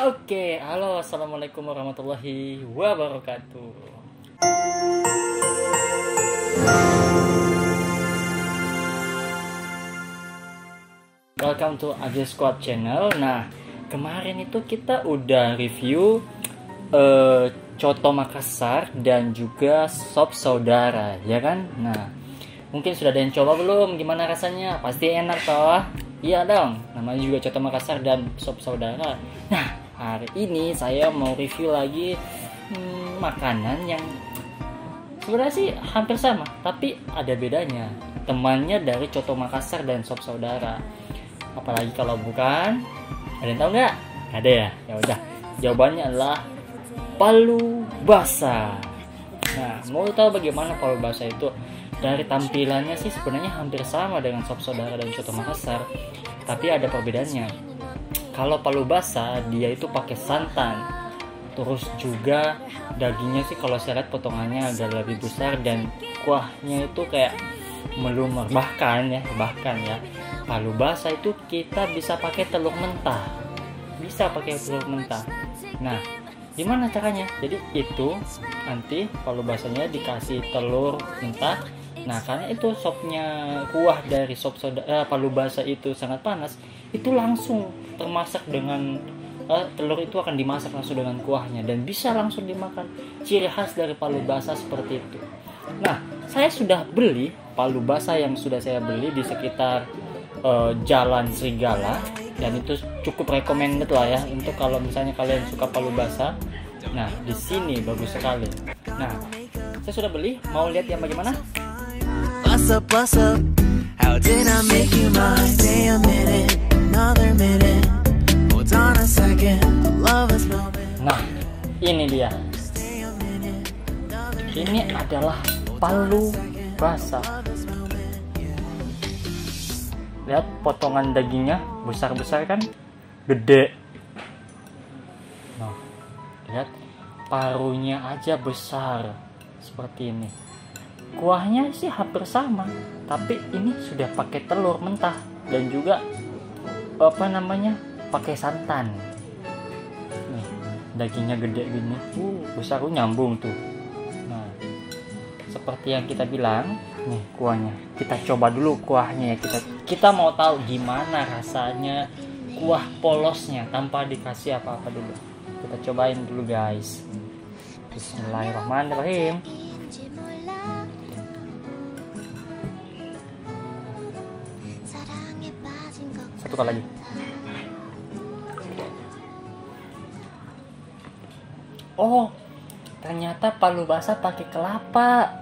Oke, halo, assalamualaikum warahmatullahi wabarakatuh. Welcome to AG Squad Channel. Nah, kemarin itu kita udah review Coto Makassar dan juga sop saudara, ya kan? Nah, mungkin sudah ada yang coba belum? Gimana rasanya? Pasti enak toh? Iya dong, namanya juga Coto Makassar dan sop saudara. Nah, hari ini saya mau review lagi makanan yang sebenarnya sih hampir sama, tapi ada bedanya. Temannya dari Coto Makassar dan sop saudara. Apalagi kalau bukan, ada yang tahu nggak? Ada ya? Ya udah, jawabannya adalah palu basah. Nah, mau tahu bagaimana palu basah itu? Dari tampilannya sih sebenarnya hampir sama dengan sop saudara dan Coto Makassar, tapi ada perbedaannya. Kalau palu basah dia itu pakai santan, terus juga dagingnya sih kalau saya lihat potongannya agak lebih besar dan kuahnya itu kayak melumer. Bahkan ya palu basah itu kita bisa pakai telur mentah, Nah, gimana caranya? Jadi itu nanti palu basahnya dikasih telur mentah. Nah, karena itu sopnya, kuah dari sop palu basah itu sangat panas, itu langsung termasak dengan telur itu akan dimasak langsung dengan kuahnya dan bisa langsung dimakan. Ciri khas dari palu basah seperti itu. Nah, saya sudah beli palu basah yang sudah saya beli di sekitar Jalan Serigala, dan itu cukup recommended lah ya untuk kalau misalnya kalian suka palu basah. Nah, di sini bagus sekali. Nah, saya sudah beli, mau lihat yang bagaimana? What's up? How did I make you mine? Stay a minute, another minute. Hold on a second, I love this moment. Nah, ini dia. Ini adalah palu basah. Lihat potongan dagingnya besar-besar kan? Gede. Nah, lihat parunya aja besar seperti ini. Kuahnya sih hampir sama, tapi ini sudah pakai telur mentah dan juga pakai santan. Nih, dagingnya gede gini, besar, nyambung tuh. Nah, seperti yang kita bilang, nih kuahnya. Kita coba dulu kuahnya ya, kita mau tahu gimana rasanya kuah polosnya tanpa dikasih apa-apa dulu. Kita cobain dulu guys. Bismillahirrahmanirrahim. Satu kali lagi. Oh, ternyata palu basah pakai kelapa.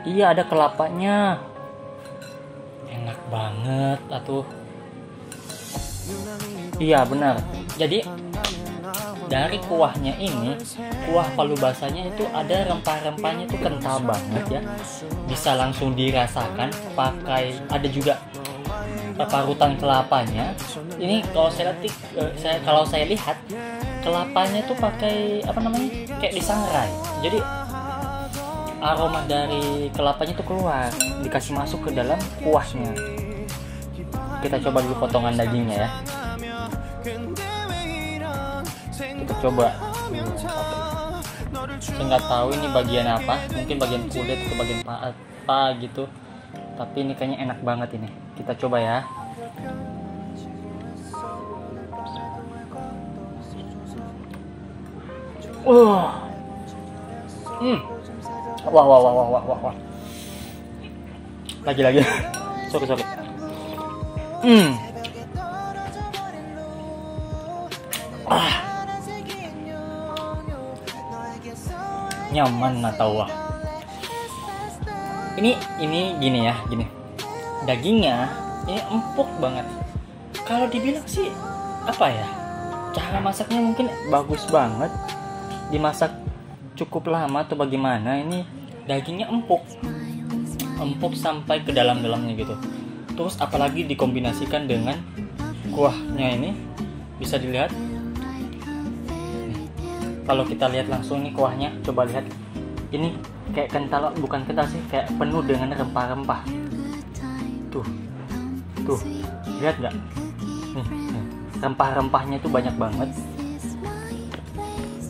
Iya, ada kelapanya. Enak banget atuh. Iya benar. Jadi dari kuahnya ini, kuah palu basahnya itu ada rempah-rempahnya itu kental banget ya. Bisa langsung dirasakan pakai, ada juga parutan kelapanya. Ini kalau saya lihat kelapanya itu pakai kayak disangrai. Jadi aroma dari kelapanya itu keluar, dikasih masuk ke dalam kuahnya. Kita coba dulu potongan dagingnya ya. Kita coba. Saya nggak tahu ini bagian apa, mungkin bagian kulit atau bagian apa gitu. Tapi ini kayaknya enak banget ini. Kita coba ya. Wah. Lagi. Sorry. Nyaman atau wah. Ini gini. Dagingnya ini empuk banget. Kalau dibilang sih apa ya? Cara masaknya mungkin bagus banget. Dimasak cukup lama atau bagaimana, ini dagingnya empuk sampai ke dalam-dalamnya gitu. Terus apalagi dikombinasikan dengan kuahnya ini, bisa dilihat. Kalau kita lihat langsung nih kuahnya, coba lihat. Ini kayak kental, bukan kental sih, kayak penuh dengan rempah-rempah. Tuh, lihat nggak? Nih. rempah-rempahnya itu banyak banget.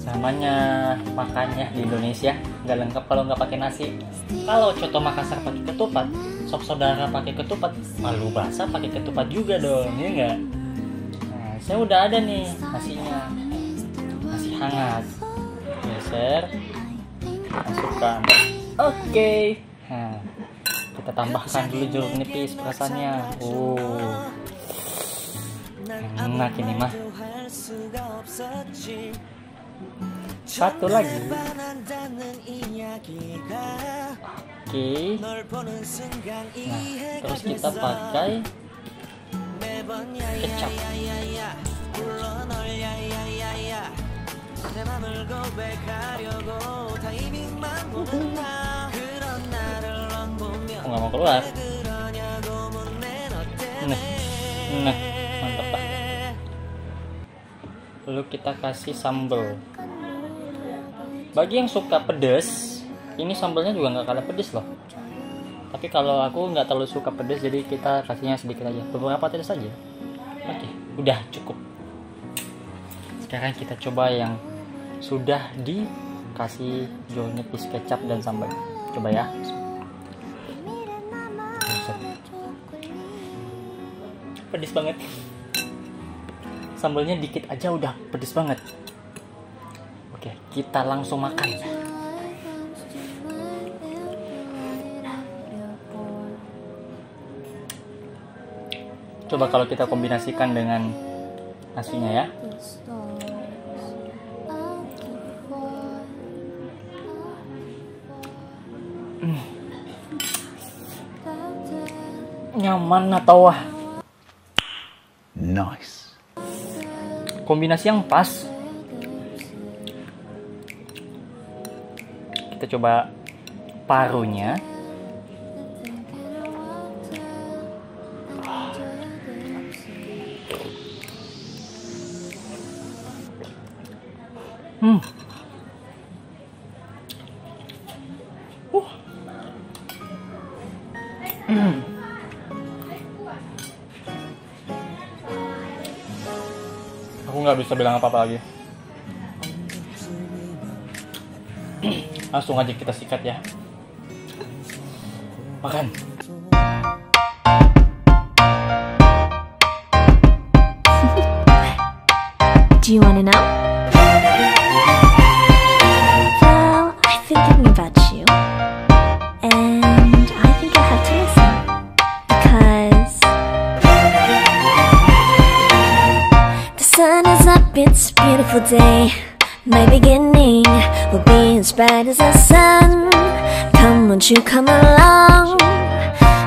Namanya makannya di Indonesia nggak lengkap kalau nggak pakai nasi. Kalau coto Makassar pakai ketupat, sop saudara pakai ketupat, palu basah pakai ketupat juga dong, ya nggak? Nah, saya udah ada nih nasinya, nasi hangat, geser, masukkan. Oke. Nah, kita tambahkan dulu jeruk nipis perasannya. Enak ini mah. Satu lagi. Oke. Nah, terus kita pakai kecap. Nggak mau keluar. Nah, mantap lah. Lalu kita kasih sambal. Bagi yang suka pedas, ini sambalnya juga nggak kalah pedas loh. Tapi kalau aku nggak terlalu suka pedas, jadi kita kasihnya sedikit aja, beberapa tetes saja. Oke, udah cukup. Sekarang kita coba yang sudah dikasih jeruk nipis, kecap dan sambal. Coba ya. Pedes banget. Sambalnya dikit aja udah pedes banget. Oke, kita langsung makan. Coba kalau kita kombinasikan dengan nasinya ya. Nyaman atau wah? Nice. Kombinasi yang pas. Kita coba parunya. Aku nggak bisa bilang apa-apa lagi. Langsung aja kita sikat ya. Makan. Do you wanna know? Well, I've been thinking about you, and I think I have to listen, because the sun is up, it's a beautiful day. My beginning will be as bright as the sun. Come, won't you come along?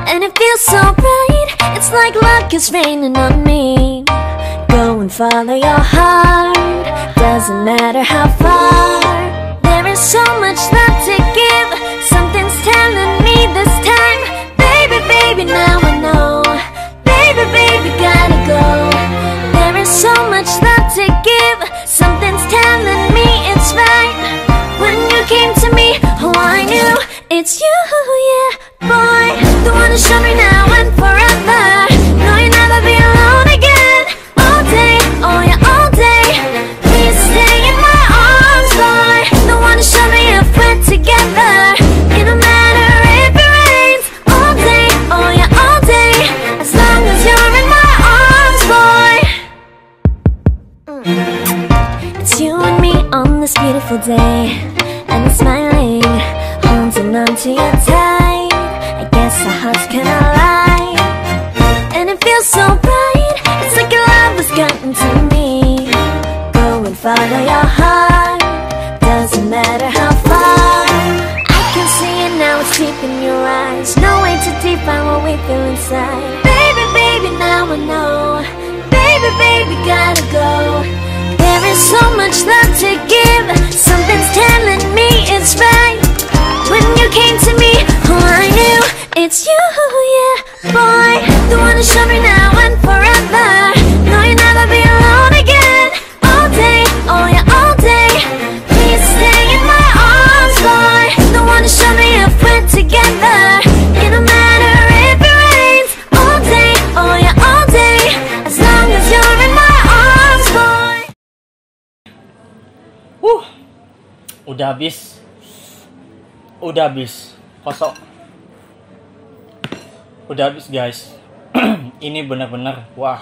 And it feels so bright, it's like luck is raining on me. Go and follow your heart, doesn't matter how far. There is so much love to give, something's telling me this time. Baby, baby, now I know. Baby, baby, gotta go. There is so much love to give, something's telling me it's right. When you came to me, oh I knew it's you, yeah, boy. The one who showed me now and forever. No, you'll never be alone again. All day, oh yeah, all day. Please stay in my arms, boy. The one who showed me if we're together. It don't matter if it rains. All day, oh yeah, all day. As long as you're in my arms, boy. It's you and me on this beautiful day, and I'm smiling, holding on to you tight. I guess our hearts can align, and it feels so bright. It's like your love has gotten to me. Go and follow your heart, doesn't matter how far. I can see it now, it's deep in your eyes. No way to define what we feel inside. Baby, baby, now I know. Baby, baby, gotta go. There is so much love to give, something's telling me it's right. When you came to me, oh I knew it's you, yeah, boy. The one who showed me now and forever. No, you'll never be alone again. All day, oh yeah, all day. Please stay in my arms, boy. The one who showed me if we're together. It don't matter if it rains. All day, oh yeah, all day. As long as you're in my arms. Udah habis kosong, udah habis guys. Ini benar-benar wah,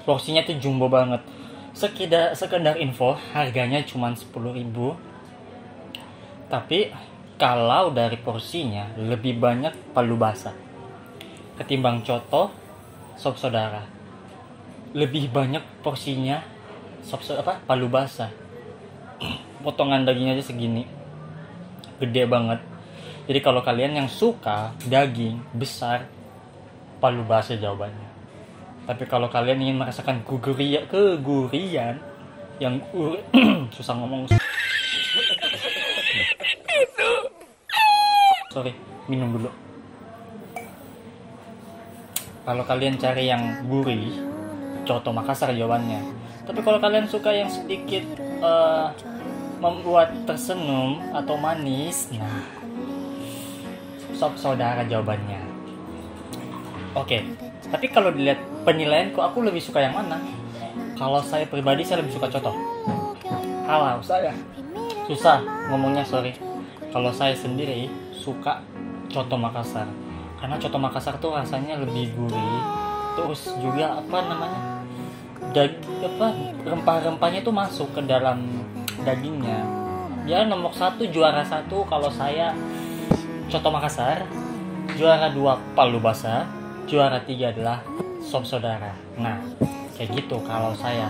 porsinya tuh jumbo banget. Sekedar info, harganya cuma 10.000. Tapi kalau dari porsinya lebih banyak palu basah ketimbang coto sop saudara. Lebih banyak porsinya palu basah. Potongan dagingnya aja segini, gede banget. Jadi kalau kalian yang suka daging besar, palu basah jawabannya. Tapi kalau kalian ingin merasakan kegurian yang susah ngomong. Sorry, minum dulu. Kalau kalian cari yang gurih, coto Makassar jawabannya. Tapi kalau kalian suka yang sedikit membuat tersenyum atau manis, nah, sop saudara jawabannya. Oke, tapi kalau dilihat penilaianku, aku lebih suka yang mana? Kalau saya pribadi, saya lebih suka coto. Halau saya susah ngomongnya, sorry. Kalau saya sendiri suka coto Makassar, karena coto Makassar tuh rasanya lebih gurih, terus juga rempah-rempahnya tuh masuk ke dalam dagingnya. Dia nomor 1, juara 1 kalau saya coto Makassar, juara 2 palu basah, juara 3 adalah sop saudara. Nah, kayak gitu kalau saya.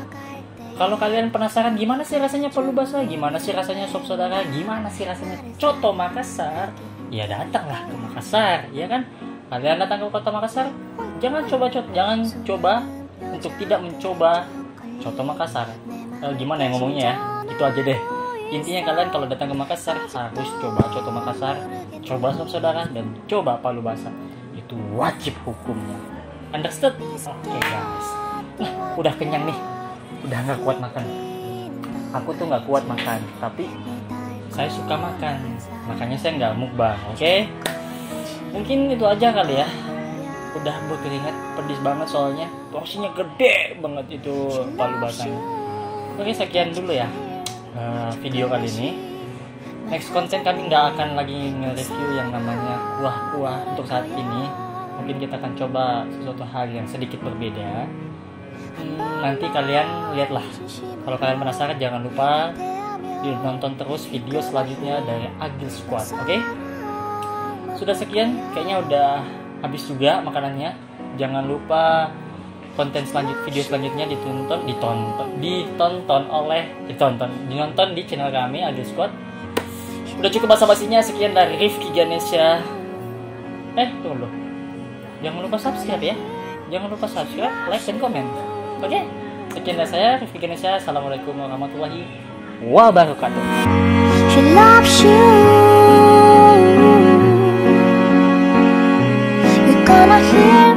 Kalau kalian penasaran gimana sih rasanya palu basah, gimana sih rasanya sop saudara, gimana sih rasanya coto Makassar, ya datanglah ke Makassar, ya kan? Kalian datang ke kota Makassar, jangan coba untuk tidak mencoba coto Makassar. Gimana ya ngomongnya ya? Itu aja deh. Intinya kalian kalau datang ke Makassar harus coba coto Makassar, coba sop saudara, dan coba palu basah. Itu wajib hukumnya. Understood? Oke guys. Nah, udah kenyang nih. Udah gak kuat makan. Aku tuh gak kuat makan, tapi saya suka makan, makanya saya gak mukbang. Oke? Mungkin itu aja kali ya. Udah berkeringat, pedis banget soalnya. Porsinya gede banget itu palu basahnya. Oke, sekian dulu ya video kali ini. Next konten kami gak akan lagi nge-review yang namanya kuah-kuah untuk saat ini. Mungkin kita akan coba sesuatu hal yang sedikit berbeda. Nanti kalian lihatlah. Kalau kalian penasaran, jangan lupa nonton terus video selanjutnya dari Agil Squad. Oke? Sudah sekian, kayaknya udah habis juga makanannya. Jangan lupa video selanjutnya ditonton di channel kami Agil Squad. Udah cukup basa-basinya, sekian dari Rifki Ganesha. Tunggu. Jangan lupa subscribe ya. Jangan lupa subscribe, like, dan komen. Oke, sekian dari saya, Rifki Ganesha. Assalamualaikum warahmatullahi wabarakatuh. She loves you. You're gonna hear